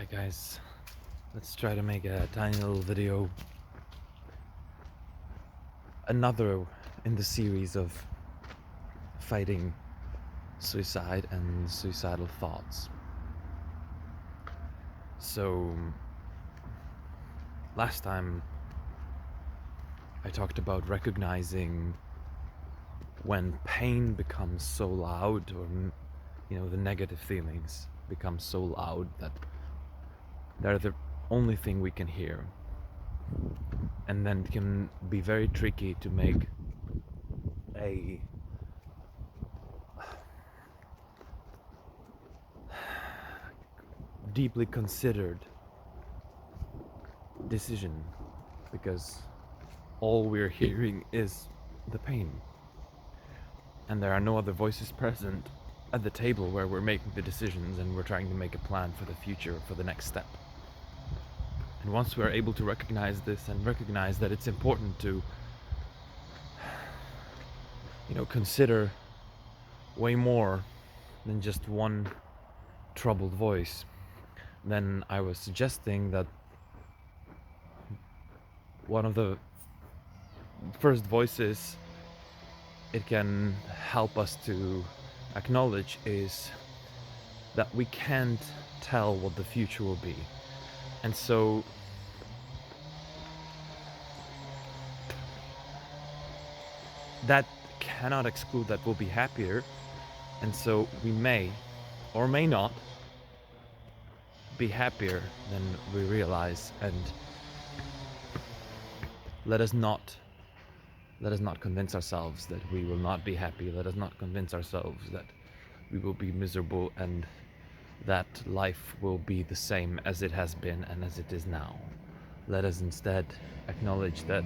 Hi guys, let's try to make a tiny little video, another in the series of fighting suicide and suicidal thoughts. So last time I talked about recognizing when pain becomes so loud, or the negative feelings become so loud that they're the only thing we can hear, and then it can be very tricky to make a deeply considered decision, because all we're hearing is the pain, and there are no other voices present at the table where we're making the decisions and we're trying to make a plan for the future, for the next step. And once we're able to recognize this and recognize that it's important to consider way more than just one troubled voice, then I was suggesting that one of the first voices it can help us to acknowledge is that we can't tell what the future will be. And so that cannot exclude that we'll be happier, and so we may or may not be happier than we realize. And let us not convince ourselves that we will not be happy. Let us not convince ourselves that we will be miserable and that life will be the same as it has been and as it is now. Let us instead acknowledge that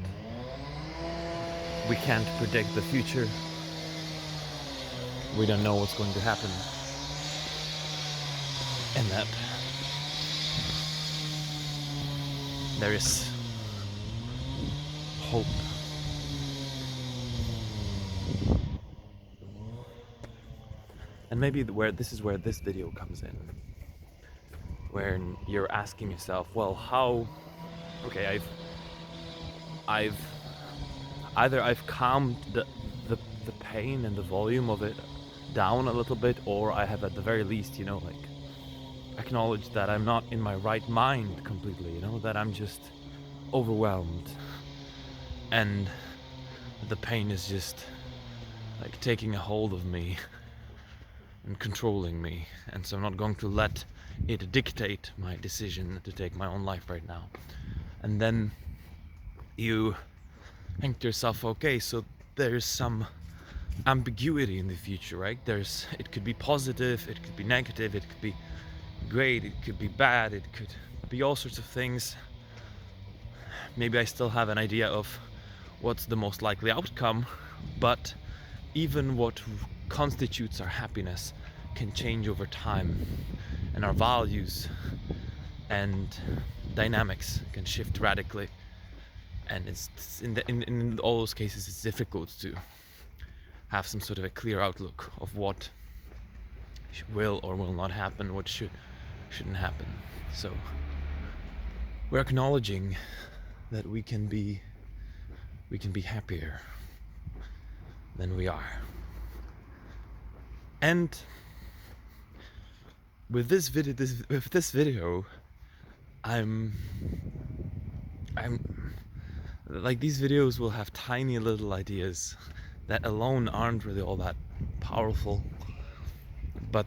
we can't predict the future. We don't know what's going to happen, and that there is hope. And maybe this is where this video comes in, where you're asking yourself, well, how? Okay, I've calmed the pain and the volume of it down a little bit, or I have at the very least, acknowledged that I'm not in my right mind completely, that I'm just overwhelmed, and the pain is just like taking a hold of me and controlling me, and so I'm not going to let it dictate my decision to take my own life right now. And then you think to yourself, okay, so there's some ambiguity in the future, right? It could be positive, it could be negative, it could be great, it could be bad, it could be all sorts of things. Maybe I still have an idea of what's the most likely outcome, but even what constitutes our happiness can change over time, and our values and dynamics can shift radically, and it's in all those cases it's difficult to have some sort of a clear outlook of what will or will not happen, what shouldn't happen. So we're acknowledging that we can be happier than we are. And with this video, I'm like, these videos will have tiny little ideas that alone aren't really all that powerful, but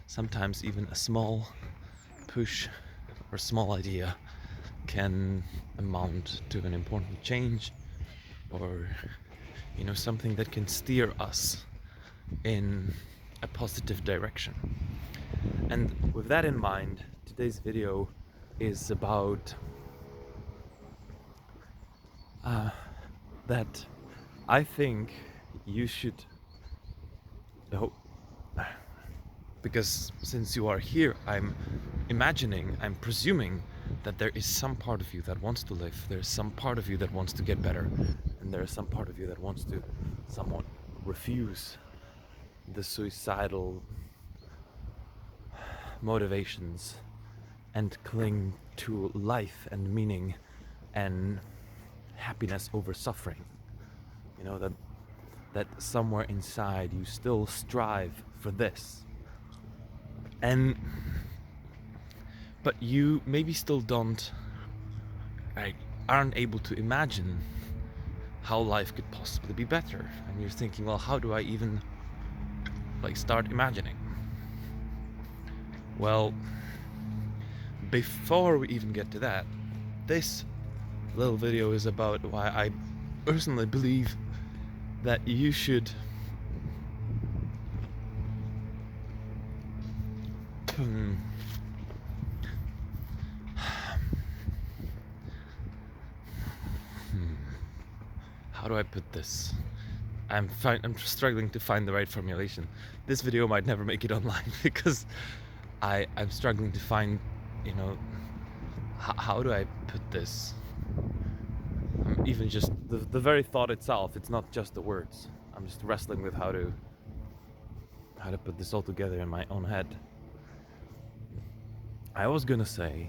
sometimes even a small push or small idea can amount to an important change, or something that can steer us in a positive direction. And with that in mind, today's video is about that I think you should, because since you are here, I'm presuming that there is some part of you that wants to live, there's some part of you that wants to get better, and there's some part of you that wants to somewhat refuse the suicidal motivations and cling to life and meaning and happiness over suffering. You know, that somewhere inside you still strive for this. But you maybe still aren't able to imagine how life could possibly be better. And you're thinking, well, how do I even start imagining? Well, before we even get to that, this little video is about why I personally believe that you should how do I put this? I'm struggling to find the right formulation. This video might never make it online because I'm struggling to find, how do I put this? Even just the very thought itself, it's not just the words. I'm just wrestling with how to put this all together in my own head. I was gonna say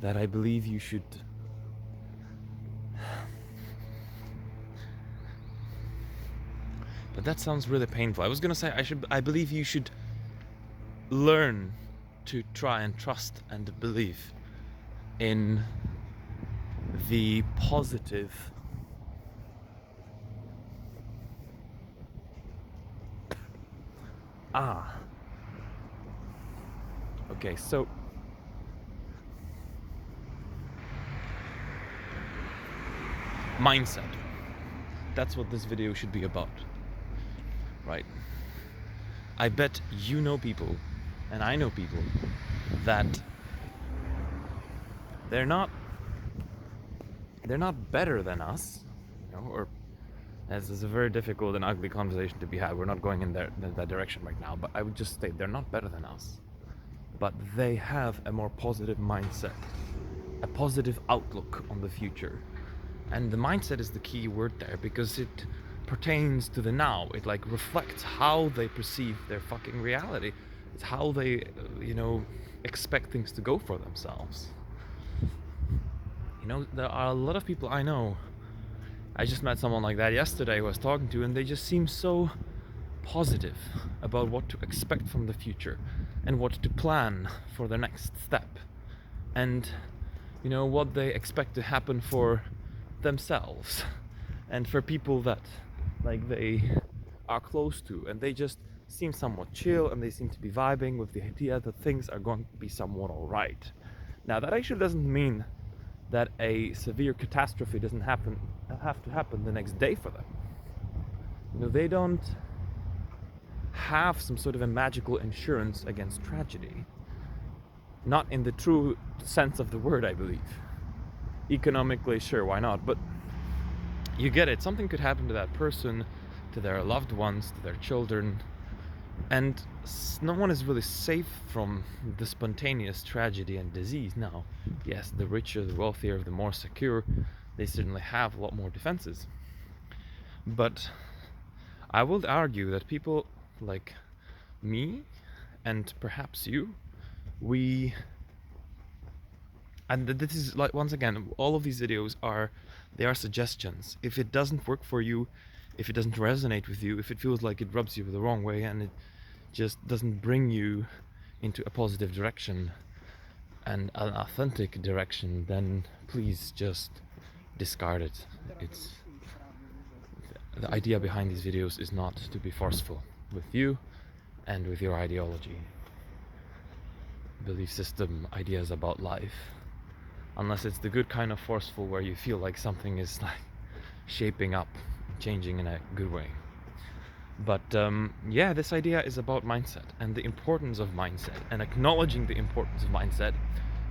that I believe you should but that sounds really painful. I was gonna say I believe you should learn to try and trust and believe in the positive okay, so mindset. That's what this video should be about, right? I bet you know people, and I know people, that they're not better than us, or this is a very difficult and ugly conversation to be had. We're not going in that direction right now, but I would just say they're not better than us, but they have a more positive mindset, a positive outlook on the future. And the mindset is the key word there, because it pertains to the now. It reflects how they perceive their fucking reality. It's how they, expect things to go for themselves. There are a lot of people I know. I just met someone like that yesterday who I was talking to, and they just seem so positive about what to expect from the future and what to plan for the next step, and what they expect to happen for themselves and for people that they are close to, and they just seem somewhat chill, and they seem to be vibing with the idea that things are going to be somewhat alright. Now, that actually doesn't mean that a severe catastrophe doesn't have to happen the next day for them. They don't have some sort of a magical insurance against tragedy. Not in the true sense of the word, I believe. Economically, sure, why not? But you get it. Something could happen to that person, to their loved ones, to their children, and no one is really safe from the spontaneous tragedy and disease. Now, yes, the richer, the wealthier, the more secure, they certainly have a lot more defenses. But I will argue that people like me, and perhaps you, and this is once again, all of these videos are suggestions. If it doesn't work for you, if it doesn't resonate with you, if it feels like it rubs you the wrong way and it just doesn't bring you into a positive direction and an authentic direction, then please just discard it. The idea behind these videos is not to be forceful with you and with your ideology, belief system, ideas about life, unless it's the good kind of forceful where you feel like something is shaping up, changing in a good way. But yeah, this idea is about mindset and the importance of mindset, and acknowledging the importance of mindset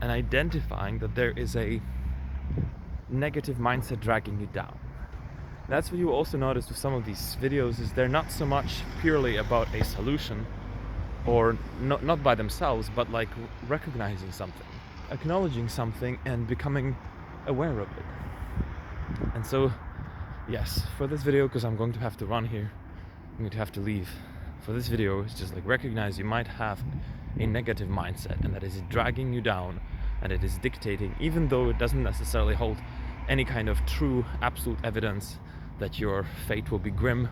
and identifying that there is a negative mindset dragging you down. That's what you also notice with some of these videos, is they're not so much purely about a solution, or not by themselves, but recognizing something, acknowledging something, and becoming aware of it. And so, yes, for this video, because I'm going to have to run here, I'm going to have to leave. For this video, it's just recognize you might have a negative mindset, and that is dragging you down, and it is dictating, even though it doesn't necessarily hold any kind of true absolute evidence that your fate will be grim,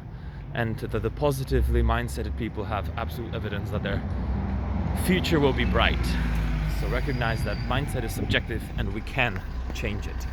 and that the positively mindseted people have absolute evidence that their future will be bright. So recognize that mindset is subjective and we can change it.